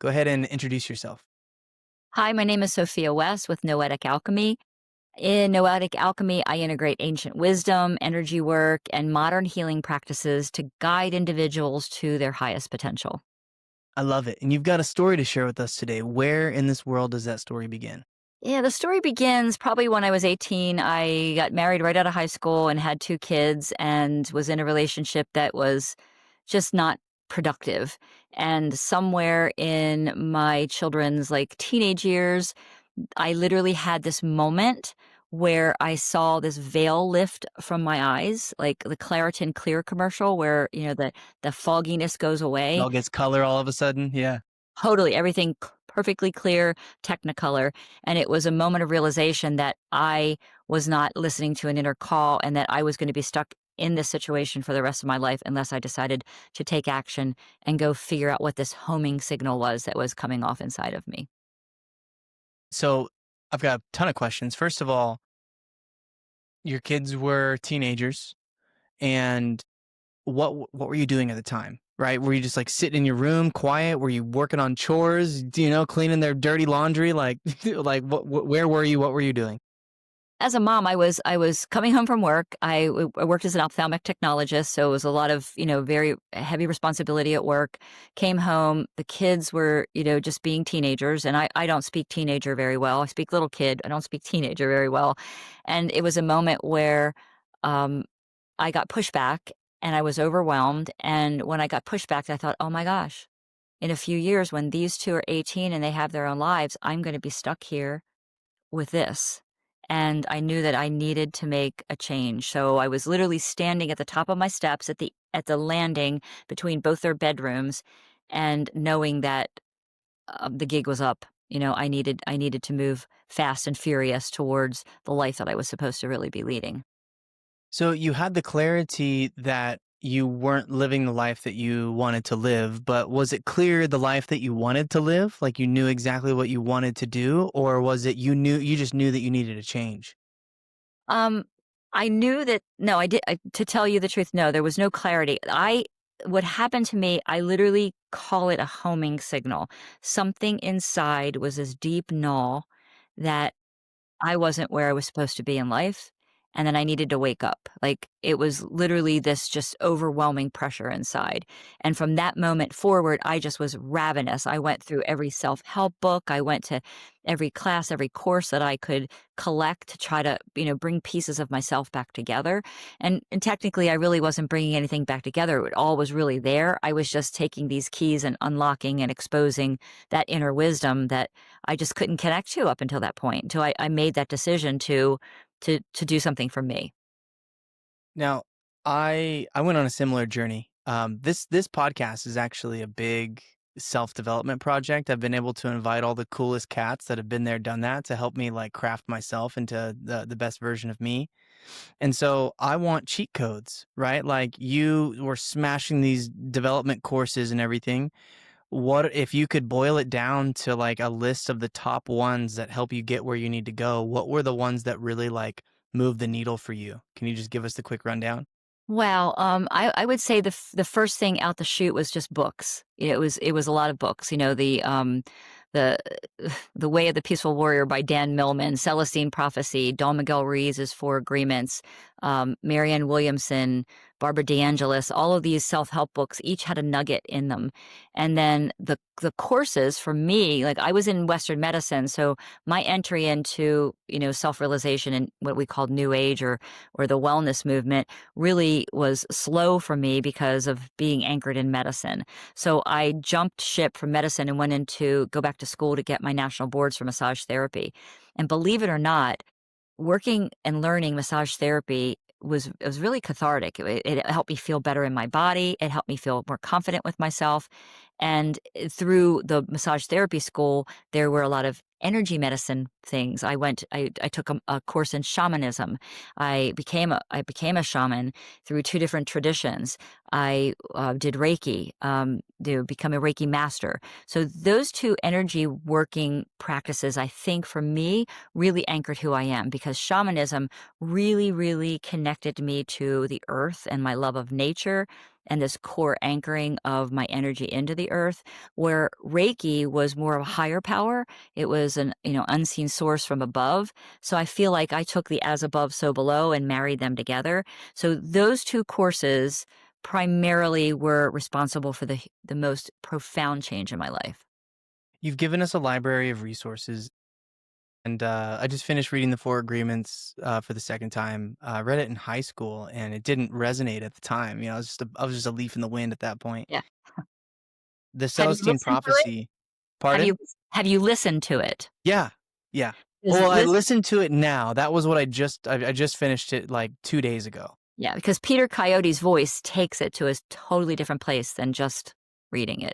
Go ahead and introduce yourself. Hi, my name is Sophia West with Noetic Alchemy. In Noetic Alchemy, I integrate ancient wisdom, energy work, and modern healing practices to guide individuals to their highest potential. I love it. And you've got a story to share with us today. Where in this world does that story begin? Yeah, the story begins probably when I was 18. I got married right out of high school and had two kids and was in a relationship that was just not productive. And somewhere in my children's like teenage years, I literally had this moment where I saw this veil lift from my eyes, like the Claritin Clear commercial where, the fogginess goes It away. all gets color all of a sudden. Yeah. Totally, everything perfectly clear, Technicolor, and it was a moment of realization that I was not listening to an inner call and that I was gonna be stuck in this situation for the rest of my life unless I decided to take action and go figure out what this homing signal was that was coming off inside of me. So I've got a ton of questions. First of all, your kids were teenagers, and what were you doing at the time? Right? Were you just like sitting in your room, quiet? Were you working on chores? Cleaning their dirty laundry? Like, like where were you? What were you doing? As a mom, I was coming home from work. I worked as an ophthalmic technologist, so it was a lot of, very heavy responsibility at work. Came home, the kids were, just being teenagers, and I don't speak teenager very well. I speak little kid, I don't speak teenager very well. And it was a moment where, um, I got pushback and I was overwhelmed, and when I got pushback, I thought, "Oh my gosh, in a few years when these 2 are 18 and they have their own lives, I'm gonna be stuck here with this." And I knew that I needed to make a change. So I was literally standing at the top of my steps at the landing between both their bedrooms and knowing that the gig was up. I needed to move fast and furious towards the life that I was supposed to really be leading. So you had the clarity that you weren't living the life that you wanted to live, but was it clear the life that you wanted to live? Like you knew exactly what you wanted to do, or was it you just knew that you needed a change? Um, I knew that no, I did to tell you the truth, no, there was no clarity. I What happened to me, I literally call it a homing signal. Something inside was this deep gnaw that I wasn't where I was supposed to be in life, and then I needed to wake up. Like, it was literally this just overwhelming pressure inside, and from that moment forward, I just was ravenous. I went through every self-help book, I went to every class, every course that I could collect to try to, bring pieces of myself back together, and technically, I really wasn't bringing anything back together, it all was really there. I was just taking these keys and unlocking and exposing that inner wisdom that I just couldn't connect to up until that point, until I made that decision to do something for me. Now, I went on a similar journey. This podcast is actually a big self-development project. I've been able to invite all the coolest cats that have been there, done that to help me like craft myself into the best version of me. And so I want cheat codes, right? Like you were smashing these development courses and everything. What if you could boil it down to like a list of the top ones that help you get where you need to go? What were the ones that really like move the needle for you? Can you just give us the quick rundown? Well, I would say the first thing out the chute was just books. It was a lot of books. The The Way of the Peaceful Warrior by Dan Millman, Celestine Prophecy, Don Miguel Ruiz's Four Agreements, Marianne Williamson, Barbara DeAngelis. All of these self help books each had a nugget in them, and then the courses for me, like I was in Western medicine, so my entry into self realization and what we called New Age or the wellness movement really was slow for me because of being anchored in medicine. So I jumped ship from medicine and went into go back to school to get my national boards for massage therapy. And believe it or not, working and learning massage therapy was really cathartic. It helped me feel better in my body. It helped me feel more confident with myself. And through the massage therapy school, there were a lot of energy medicine things. I took a course in shamanism. I became a shaman through two different traditions. I did Reiki, to become a Reiki master. So those two energy working practices, I think for me, really anchored who I am because shamanism really, really connected me to the earth and my love of nature and this core anchoring of my energy into the earth, where Reiki was more of a higher power. It was an, unseen source from above. So I feel like I took the as above, so below and married them together. So those two courses primarily were responsible for the most profound change in my life. You've given us a library of resources, and I just finished reading the Four Agreements for the second time. I read it in high school, and it didn't resonate at the time. I was just a leaf in the wind at that point. Yeah. The Have you Celestine listened to it? Prophecy. Have Pardon? you have you listened to it? Yeah, yeah. Is Well, I listen listened to it now. That was what I just finished it like 2 days ago. Yeah, because Peter Coyote's voice takes it to a totally different place than just reading it.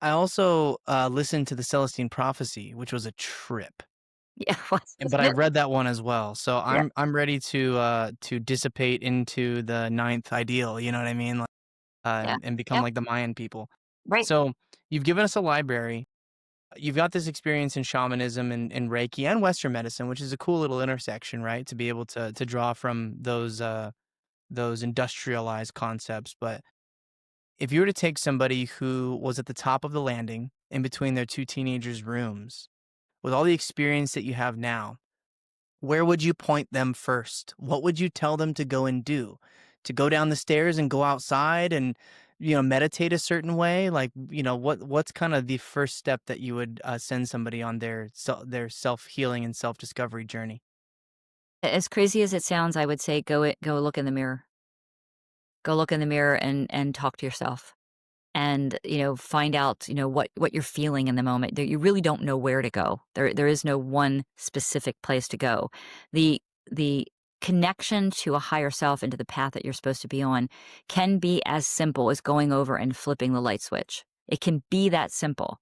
I also listened to the Celestine Prophecy, which was a trip. Yeah, was But wasn't I it? read that one as well. So Yeah, I'm ready to dissipate into the ninth ideal, you know what I mean? Like, yeah, and become yeah, like the Mayan people. right. So you've given us a library. You've got this experience in shamanism and Reiki and Western medicine, which is a cool little intersection, right? To be able to draw from those industrialized concepts. But if you were to take somebody who was at the top of the landing in between their two teenagers' rooms, with all the experience that you have now, where would you point them first? What would you tell them to go and do? To go down the stairs and go outside and, meditate a certain way? Like, what's kind of the first step that you would send somebody on their self-healing and self-discovery journey? As crazy as it sounds, I would say go look in the mirror. Go look in the mirror and talk to yourself. And, find out, what you're feeling in the moment. That you really don't know where to go. There is no one specific place to go. The connection to a higher self into the path that you're supposed to be on can be as simple as going over and flipping the light switch. It can be that simple,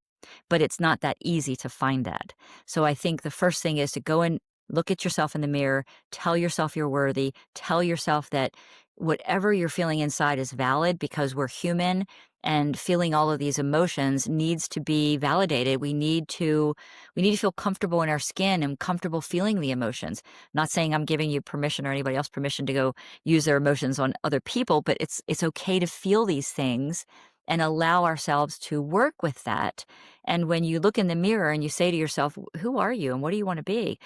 but it's not that easy to find that. So I think the first thing is to go and look at yourself in the mirror, tell yourself you're worthy, tell yourself that whatever you're feeling inside is valid because we're human and feeling all of these emotions needs to be validated. We need to feel comfortable in our skin and comfortable feeling the emotions. Not saying I'm giving you permission or anybody else permission to go use their emotions on other people, but it's okay to feel these things and allow ourselves to work with that. And when you look in the mirror and you say to yourself, "Who are you and what do you want to be?"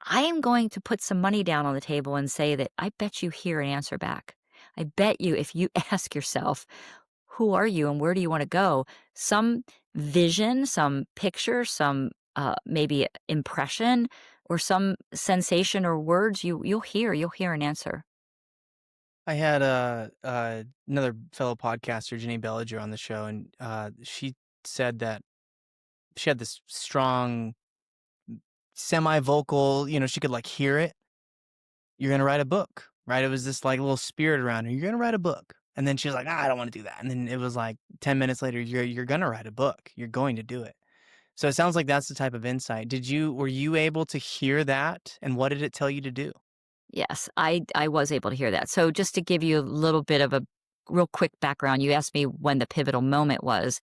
I am going to put some money down on the table and say that I bet you hear an answer back. I bet you if you ask yourself, who are you and where do you want to go? Some vision, some picture, some maybe impression, or some sensation or words you'll hear an answer. I had another fellow podcaster, Janine Bellinger, on the show, and she said that she had this strong semi-vocal, she could like hear it. You're gonna write a book, right? It was this like little spirit around her. You're gonna write a book. And then she was like, I don't want to do that. And then it was like 10 minutes later, you're gonna write a book. You're going to do it. So it sounds like that's the type of insight. Were you able to hear that? And what did it tell you to do? Yes, I was able to hear that. So just to give you a little bit of a real quick background, you asked me when the pivotal moment was.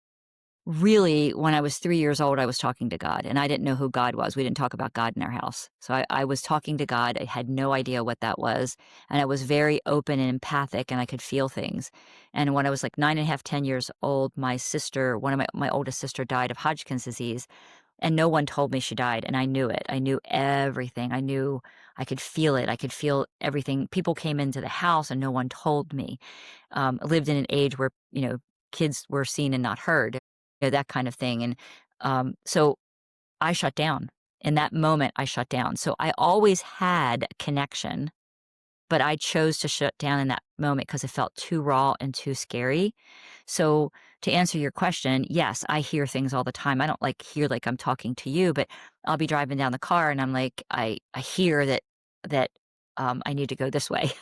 Really, when I was 3 years old, I was talking to God, and I didn't know who God was. We didn't talk about God in our house. So I was talking to God. I had no idea what that was, and I was very open and empathic, and I could feel things. And when I was like 9 and a half, 10 years old, my sister, one of my oldest sister died of Hodgkin's disease, and no one told me she died, and I knew it. I knew everything. I knew I could feel it. I could feel everything. People came into the house, and no one told me. I lived in an age where, kids were seen and not heard, that kind of thing. And so I shut down. In that moment, I shut down. So I always had a connection, but I chose to shut down in that moment because it felt too raw and too scary. So to answer your question, yes, I hear things all the time. I don't like hear like I'm talking to you, but I'll be driving down the car and I'm like, I hear that I need to go this way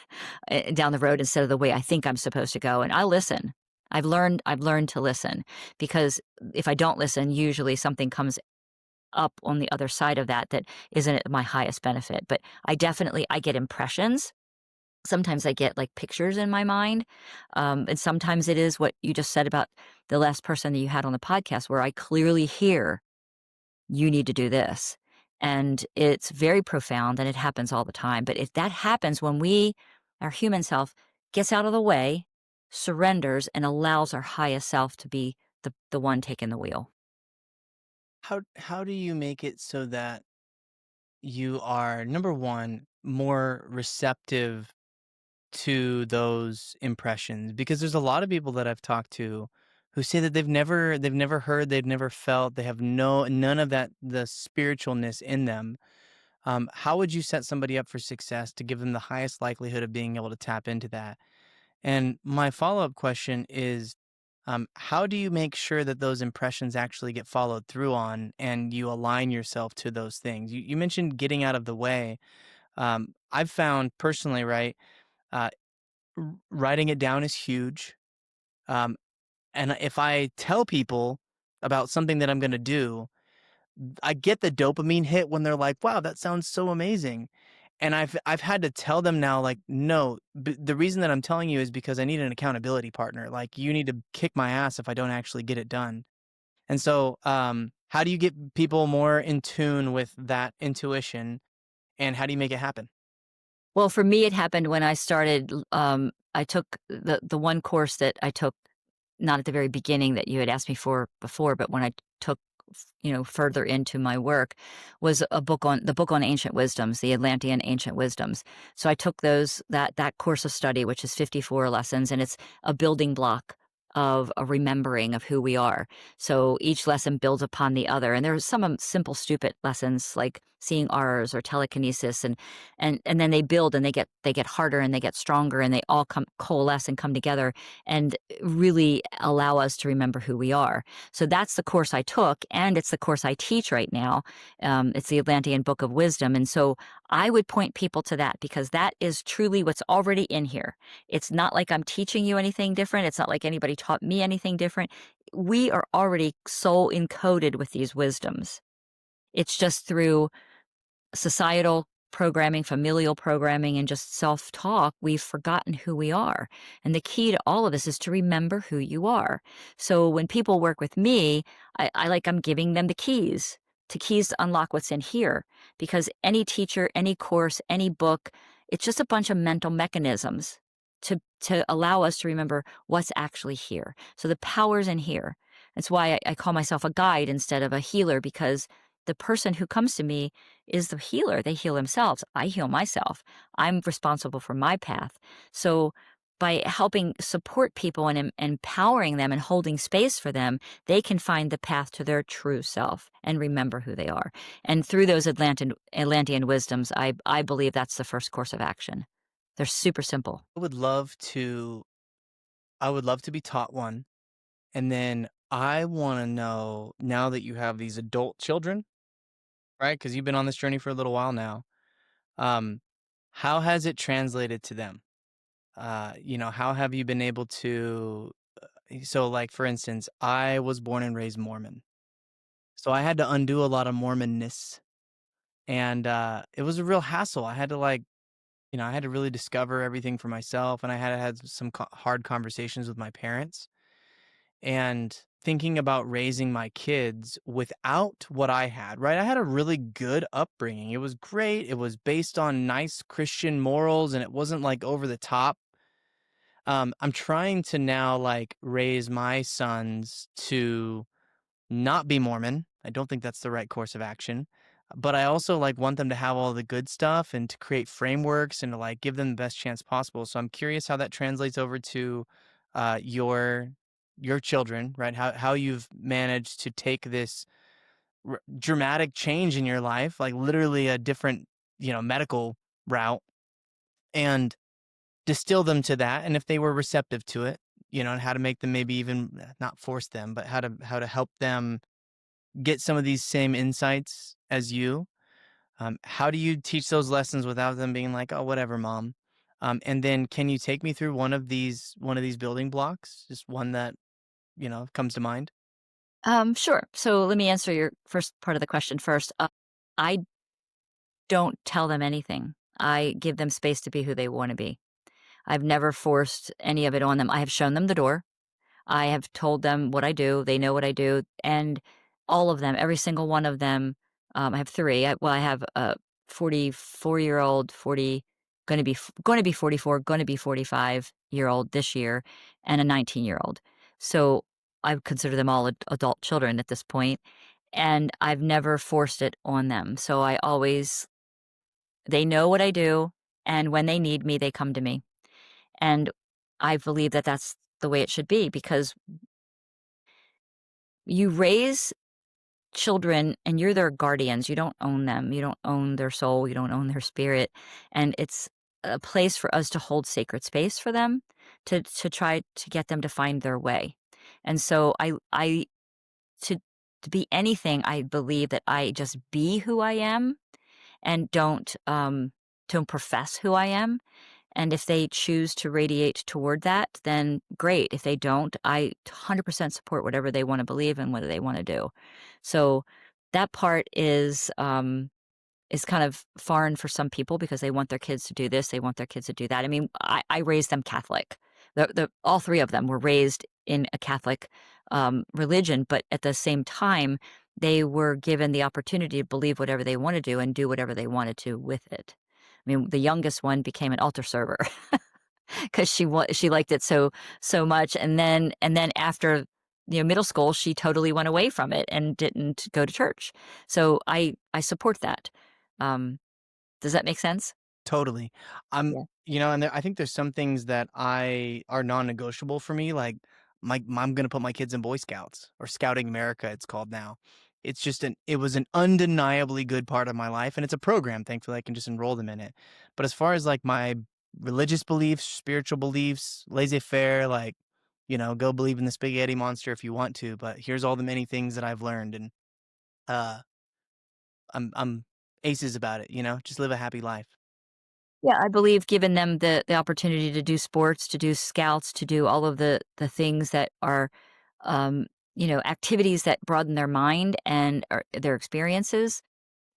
down the road instead of the way I think I'm supposed to go, and I listen. I've learned to listen because if I don't listen, usually something comes up on the other side of that isn't at my highest benefit. But I get impressions. Sometimes I get like pictures in my mind. And sometimes it is what you just said about the last person that you had on the podcast, where I clearly hear, you need to do this. And it's very profound and it happens all the time. But if that happens when our human self gets out of the way, surrenders and allows our highest self to be the one taking the wheel. How do you make it so that you are, number one, more receptive to those impressions? Because there's a lot of people that I've talked to who say that they've never heard, they've never felt, they have none of that the spiritualness in them. How would you set somebody up for success to give them the highest likelihood of being able to tap into that? And my follow-up question is, how do you make sure that those impressions actually get followed through on and you align yourself to those things? You mentioned getting out of the way. I've found personally, right, uh, writing it down is huge. Um, and if I tell people about something that I'm going to do, I get the dopamine hit when they're like, "Wow, that sounds so amazing." And I've had to tell them now, like, "No, the reason that I'm telling you is because I need an accountability partner. Like, you need to kick my ass if I don't actually get it done." And so, how do you get people more in tune with that intuition, and how do you make it happen? Well, for me, it happened when I started. I took the one course that I took, not at the very beginning that you had asked me for before, but when I took, further into my work, was the book on ancient wisdoms, the Atlantean ancient wisdoms. So I took that course of study, which is 54 lessons, and it's a building block of a remembering of who we are. So each lesson builds upon the other, and there's some simple, stupid lessons like seeing auras or telekinesis, and then they build and they get harder and they get stronger and they all come coalesce and come together and really allow us to remember who we are. So that's the course I took, and it's the course I teach right now. It's the Atlantean Book of Wisdom. And so I would point people to that because that is truly what's already in here. It's not like I'm teaching you anything different. It's not like anybody taught me anything different. We are already soul encoded with these wisdoms. It's just through societal programming, familial programming, and just self talk, we've forgotten who we are. And the key to all of this is to remember who you are. So when people work with me, I'm giving them the keys. To keys to unlock what's in here. Because any teacher, any course, any book, it's just a bunch of mental mechanisms to allow us to remember what's actually here. So the power's in here. That's why I call myself a guide instead of a healer, because the person who comes to me is the healer. They heal themselves. I heal myself. I'm responsible for my path. So by helping support people and empowering them and holding space for them, they can find the path to their true self and remember who they are. And through those Atlantean wisdoms, I believe that's the first course of action. They're super simple. I would love to I would love to be taught one, and then I wanna know, now that you have these adult children, right? Because 'Cause you've been on this journey for a little while now, um, how has it translated to them? How have you been able to so, like, for instance, I was born and raised Mormon, so I had to undo a lot of Mormonness, and, it was a real hassle. I had to, like, I had to really discover everything for myself, and I had to have some hard conversations with my parents. And thinking about raising my kids without what I had, right? I had a really good upbringing. It was great. It was based on nice Christian morals and it wasn't like over the top. I'm trying to now like raise my sons to not be Mormon. I don't think that's the right course of action. But I also like want them to have all the good stuff and to create frameworks and to like give them the best chance possible. So I'm curious how that translates over to your children, right? How you've managed to take this dramatic change in your life, like literally a different, medical route, and distill them to that. And if they were receptive to it, and how to make them maybe even not force them, but how to help them get some of these same insights as you. How do you teach those lessons without them being like, "Oh, whatever, mom"? And then can you take me through one of these building blocks? Just one that, comes to mind? Sure. So let me answer your first part of the question first. I don't tell them anything. I give them space to be who they want to be. I've never forced any of it on them. I have shown them the door. I have told them what I do. They know what I do. And all of them, every single one of them, I have three. I have a 44-year-old, going to be 44, going to be 45-year-old this year, and a 19-year-old. So I would consider them all adult children at this point, and I've never forced it on them. So I always they know what I do, and when they need me, they come to me. And I believe that that's the way it should be, because you raise children and you're their guardians. You don't own them. You don't own their soul. You don't own their spirit. And it's a place for us to hold sacred space for them, to try to get them to find their way. And so I to to be anything, I believe that I just be who I am, and don't profess who I am. And if they choose to radiate toward that, then great. If they don't, I 100% support whatever they want to believe and what they want to do. So that part is kind of foreign for some people, because they want their kids to do this, they want their kids to do that. I mean, I raised them Catholic. All three of them were raised in a Catholic religion, but at the same time, they were given the opportunity to believe whatever they want to do and do whatever they wanted to with it. I mean, the youngest one became an altar server because she liked it so much, and then after middle school, she totally went away from it and didn't go to church. So I support that. Um, does that make sense? Totally. I'm, Yeah. and I think there's some things that I are non-negotiable for me. Like I'm going to put my kids in Boy Scouts or Scouting America, it's called now. It was an undeniably good part of my life, and it's a program. Thankfully, I can just enroll them in it. But as far as like my religious beliefs, spiritual beliefs, laissez-faire, like, go believe in the spaghetti monster if you want to, but here's all the many things that I've learned, and uh, I'm aces about it. Just live a happy life. Yeah, I believe giving them the opportunity to do sports, to do scouts, to do all of the things that are, activities that broaden their mind and their experiences,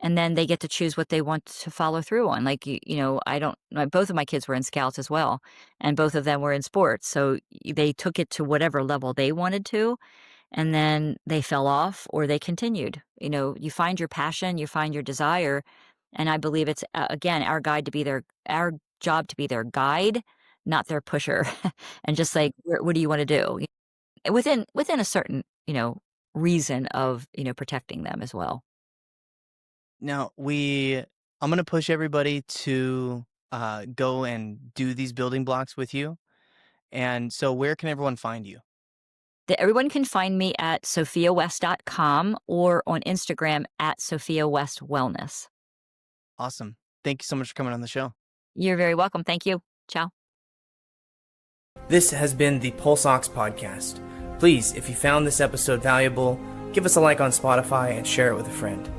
and then they get to choose what they want to follow through on. Like, I don't both of my kids were in scouts as well, and both of them were in sports, so they took it to whatever level they wanted to, and then they fell off or they continued. You find your passion, you find your desire, and I believe it's, again, our job to be their guide, not their pusher. And just like, what do you want to do? Within a certain, reason of, protecting them as well. Now I'm gonna push everybody to go and do these building blocks with you. And so where can everyone find you? Everyone can find me at sophiawest.com or on Instagram at Sophia West Wellness. Awesome. Thank you so much for coming on the show. You're very welcome. Thank you. Ciao. This has been the Pulse Ox podcast. Please, if you found this episode valuable, give us a like on Spotify and share it with a friend.